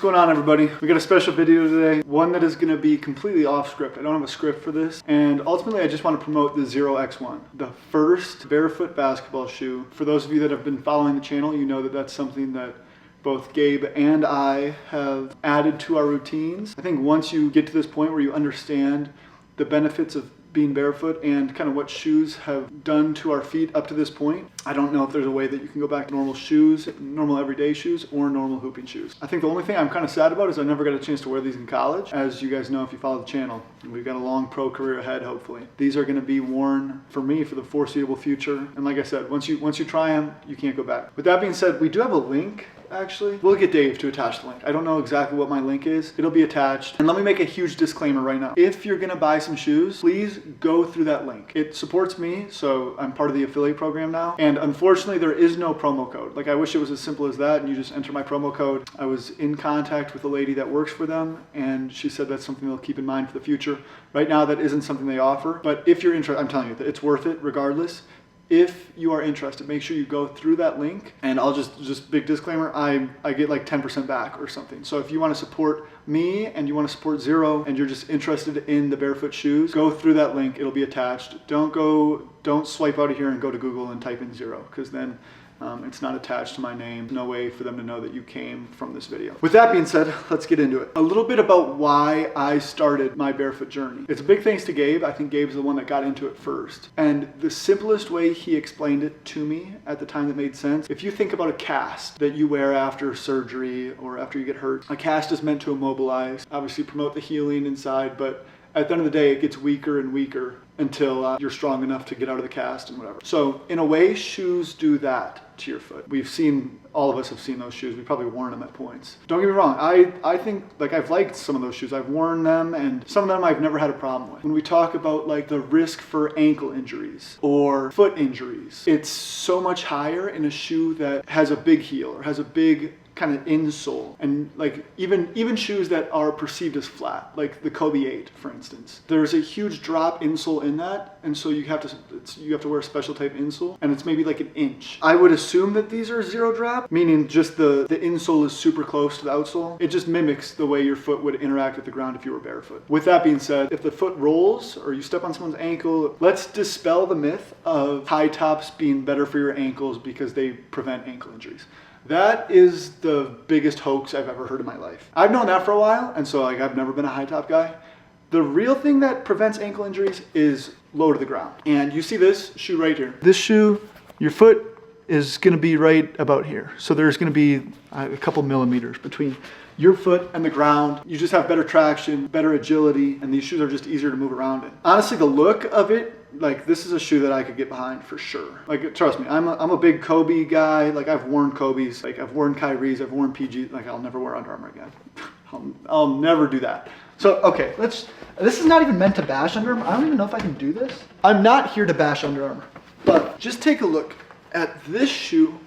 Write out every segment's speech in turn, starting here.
going on, everybody? We got a special video today, one that is going to be completely off script. I don't have a script for this, and ultimately I just want to promote the Xero X1, the first barefoot basketball shoe. For those of you that have been following the channel, you know that that's something that both Gabe and I have added to our routines. I think once you get to this point where you understand the benefits of being barefoot and kind of what shoes have done to our feet up to this point, I don't know if there's a way that you can go back to normal shoes, normal everyday shoes, or normal hooping shoes. I think the only thing I'm kind of sad about is I never got a chance to wear these in college. As you guys know, if you follow the channel, we've got a long pro career ahead, hopefully. These are going to be worn for me for the foreseeable future. And like I said, once you try them, you can't go back. With that being said, we do have a link. Actually, we'll get Dave to attach the link. I don't know exactly what my link is. It'll be attached. And let me make a huge disclaimer right now. If you're gonna buy some shoes, please go through that link. It supports me, so I'm part of the affiliate program now. And unfortunately, there is no promo code. Like, I wish it was as simple as that and you just enter my promo code. I was in contact with a lady that works for them, and she said that's something they'll keep in mind for the future. Right now, that isn't something they offer. But if you're interested, I'm telling you, it's worth it regardless. If you are interested, make sure you go through that link, and I'll just big disclaimer, I get like 10% back or something. So if you want to support me and you want to support Xero and you're just interested in the barefoot shoes, go through that link. It'll be attached. Don't swipe out of here and go to Google and type in Xero, because then it's not attached to my name. No way for them to know that you came from this video. With that being said, let's get into it. A little bit about why I started my barefoot journey. It's a big thanks to Gabe. I think Gabe's the one that got into it first. And the simplest way he explained it to me at the time that made sense, if you think about a cast that you wear after surgery or after you get hurt, a cast is meant to immobilize, obviously promote the healing inside, but at the end of the day, it gets weaker and weaker until you're strong enough to get out of the cast and whatever. So in a way, shoes do that to your foot. All of us have seen those shoes. We've probably worn them at points. Don't get me wrong. I think, like, I've liked some of those shoes. I've worn them, and some of them I've never had a problem with. When we talk about like the risk for ankle injuries or foot injuries, it's so much higher in a shoe that has a big heel or has a big kind of insole. And like even shoes that are perceived as flat, like the Kobe 8, for instance, there's a huge drop insole in that, and so you have to wear a special type insole, and it's maybe like an inch. I would assume that these are zero drop, meaning just the insole is super close to the outsole. It just mimics the way your foot would interact with the ground if you were barefoot. With that being said, if the foot rolls or you step on someone's ankle, let's dispel the myth of high tops being better for your ankles because they prevent ankle injuries. That is the biggest hoax I've ever heard in my life. I've known that for a while, and so like I've never been a high top guy. The real thing that prevents ankle injuries is low to the ground. And you see this shoe right here. This shoe, your foot is gonna be right about here. So there's gonna be a couple millimeters between your foot and the ground. You just have better traction, better agility, and these shoes are just easier to move around in. Honestly, the look of it, like, this is a shoe that I could get behind for sure. Like, trust me, I'm a big Kobe guy. Like, I've worn Kobe's, like I've worn Kyrie's, I've worn PG. Like, I'll never wear Under Armour again. I'll never do that. So, okay, this is not even meant to bash Under Armour. I don't even know if I can do this. I'm not here to bash Under Armour, but just take a look at this shoe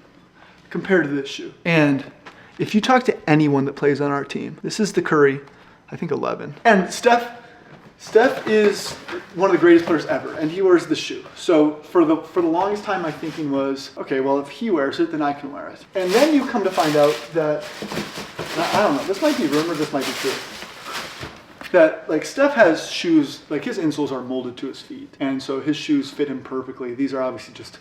compared to this shoe. And if you talk to anyone that plays on our team, this is the Curry, I think 11. And Steph is one of the greatest players ever, and he wears the shoe. So for the longest time, my thinking was, okay, well, if he wears it, then I can wear it. And then you come to find out that, I don't know, this might be rumor, this might be true, that like Steph has shoes, like his insoles are molded to his feet, and so his shoes fit him perfectly. These are obviously just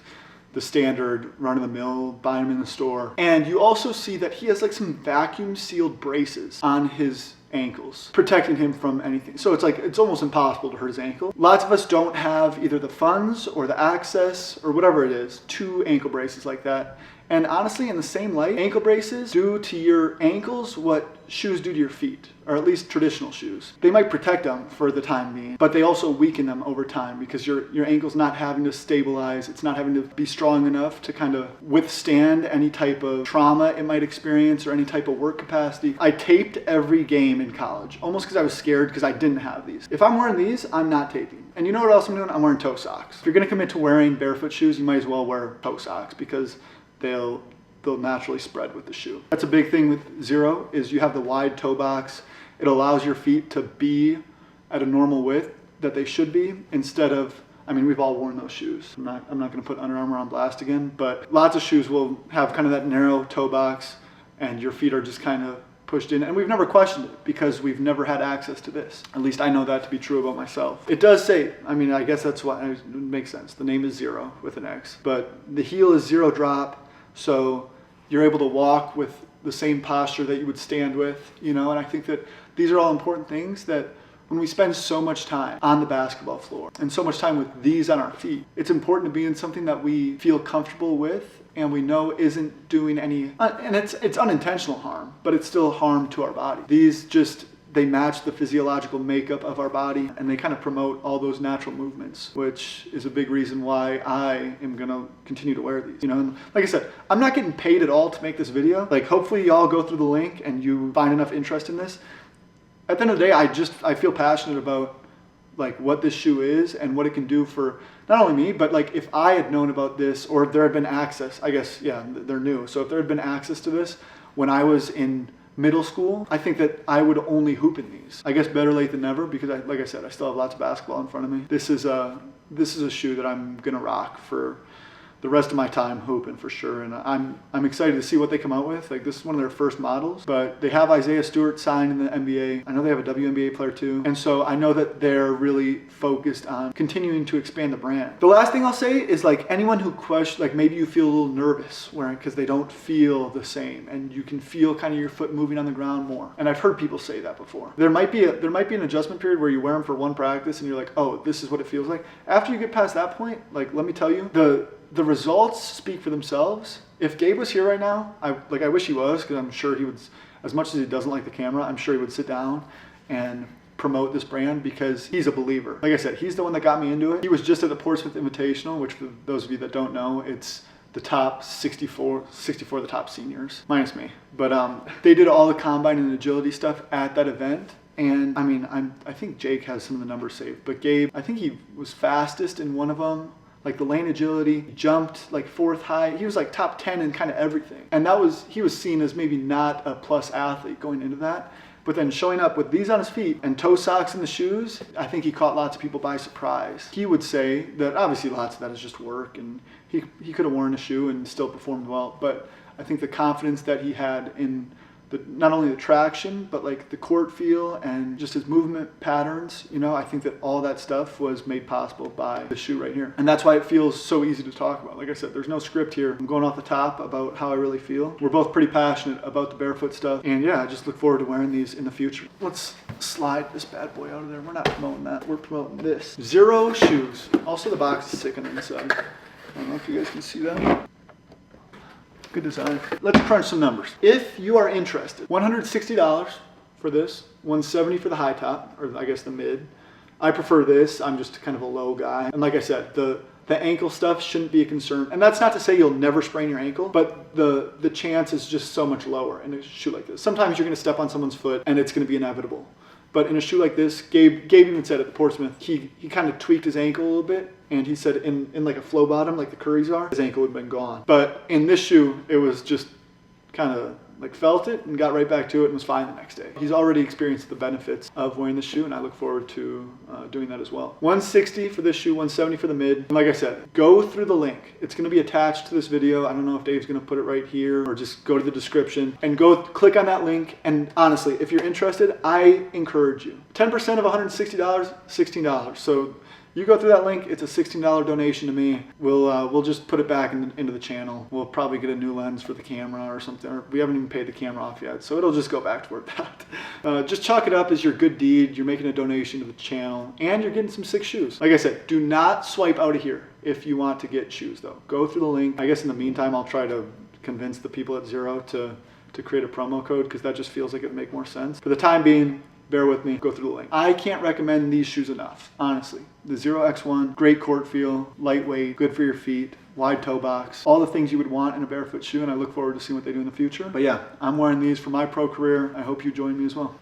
the standard run-of-the-mill, buy them in the store. And you also see that he has like some vacuum sealed braces on his ankles, protecting him from anything. So it's almost impossible to hurt his ankle. Lots of us don't have either the funds or the access or whatever it is to ankle braces like that. And honestly, in the same light, ankle braces do to your ankles what shoes do to your feet, or at least traditional shoes. They might protect them for the time being, but they also weaken them over time because your ankle's not having to stabilize. It's not having to be strong enough to kind of withstand any type of trauma it might experience or any type of work capacity. I taped every game in college, almost because I was scared because I didn't have these. If I'm wearing these, I'm not taping. And you know what else I'm doing? I'm wearing toe socks. If you're gonna commit to wearing barefoot shoes, you might as well wear toe socks because they'll naturally spread with the shoe. That's a big thing with Xero, is you have the wide toe box. It allows your feet to be at a normal width that they should be, instead of, I mean, we've all worn those shoes. I'm not gonna put Under Armour on blast again, but lots of shoes will have kind of that narrow toe box and your feet are just kind of pushed in, and we've never questioned it because we've never had access to this. At least I know that to be true about myself. It does say, I mean, I guess that's why it makes sense. The name is Xero with an X, but the heel is zero drop, so you're able to walk with the same posture that you would stand with, you know, and I think that these are all important things that when we spend so much time on the basketball floor and so much time with these on our feet, it's important to be in something that we feel comfortable with and we know isn't doing any, and it's unintentional harm, but it's still harm to our body. These just, they match the physiological makeup of our body and they kind of promote all those natural movements, which is a big reason why I am gonna continue to wear these. You know, and like I said, I'm not getting paid at all to make this video. Like hopefully y'all go through the link and you find enough interest in this. At the end of the day, I feel passionate about like what this shoe is and what it can do for not only me, but like if I had known about this or if there had been access, I guess, yeah, they're new. So if there had been access to this when I was in middle school, I think that I would only hoop in these. I guess better late than never because like I said, I still have lots of basketball in front of me. This is a shoe that I'm gonna rock for the rest of my time hooping for sure, and I'm excited to see what they come out with. Like this is one of their first models, but they have Isaiah Stewart signed in the NBA. I know they have a WNBA player too, and so I know that they're really focused on continuing to expand the brand. The last thing I'll say is like anyone who questions, like maybe you feel a little nervous wearing because they don't feel the same, and you can feel kind of your foot moving on the ground more. And I've heard people say that before. There might be an adjustment period where you wear them for one practice and you're like, oh, this is what it feels like. After you get past that point, like let me tell you, the results speak for themselves. If Gabe was here right now, I wish he was, because I'm sure he would, as much as he doesn't like the camera, I'm sure he would sit down and promote this brand because he's a believer. Like I said, he's the one that got me into it. He was just at the Portsmouth Invitational, which for those of you that don't know, it's the top 64 of the top seniors, minus me. But they did all the combine and agility stuff at that event. And I mean, I think Jake has some of the numbers saved, but Gabe, I think he was fastest in one of them. Like the lane agility, jumped like 4th high. He was like top 10 in kind of everything. And he was seen as maybe not a plus athlete going into that. But then showing up with these on his feet and toe socks in the shoes, I think he caught lots of people by surprise. He would say that obviously lots of that is just work and he could have worn a shoe and still performed well. But I think the confidence that he had in not only the traction, but like the court feel and just his movement patterns, you know, I think that all that stuff was made possible by the shoe right here. And that's why it feels so easy to talk about. Like I said, there's no script here. I'm going off the top about how I really feel. We're both pretty passionate about the barefoot stuff. And yeah, I just look forward to wearing these in the future. Let's slide this bad boy out of there. We're not promoting that. We're promoting this. Xero shoes. Also the box is sick on the inside. I don't know if you guys can see that. Good design. Let's crunch some numbers. If you are interested, $160 for this, $170 for the high top, or I guess the mid. I prefer this. I'm just kind of a low guy. And like I said, the ankle stuff shouldn't be a concern. And that's not to say you'll never sprain your ankle, but the chance is just so much lower in a shoe like this. Sometimes you're gonna step on someone's foot and it's gonna be inevitable. But in a shoe like this, Gabe even said at the Portsmouth, he kind of tweaked his ankle a little bit. And he said in like a flow bottom, like the Currys are, his ankle would have been gone. But in this shoe, it was just kind of like felt it and got right back to it and was fine the next day. He's already experienced the benefits of wearing this shoe and I look forward to doing that as well. $160 for this shoe, $170 for the mid. And like I said, go through the link. It's gonna be attached to this video. I don't know if Dave's gonna put it right here or just go to the description and go click on that link. And honestly, if you're interested, I encourage you. 10% of $160, $16. So you go through that link, it's a $16 donation to me. We'll just put it back into the channel. We'll probably get a new lens for the camera or something. Or we haven't even paid the camera off yet, so it'll just go back toward that. Just chalk it up as your good deed. You're making a donation to the channel, and you're getting some sick shoes. Like I said, do not swipe out of here if you want to get shoes, though. Go through the link. I guess in the meantime, I'll try to convince the people at Xero to create a promo code because that just feels like it would make more sense. For the time being, bear with me, go through the link. I can't recommend these shoes enough, honestly. The Xero X1, great court feel, lightweight, good for your feet, wide toe box, all the things you would want in a barefoot shoe, and I look forward to seeing what they do in the future. But yeah, I'm wearing these for my pro career. I hope you join me as well.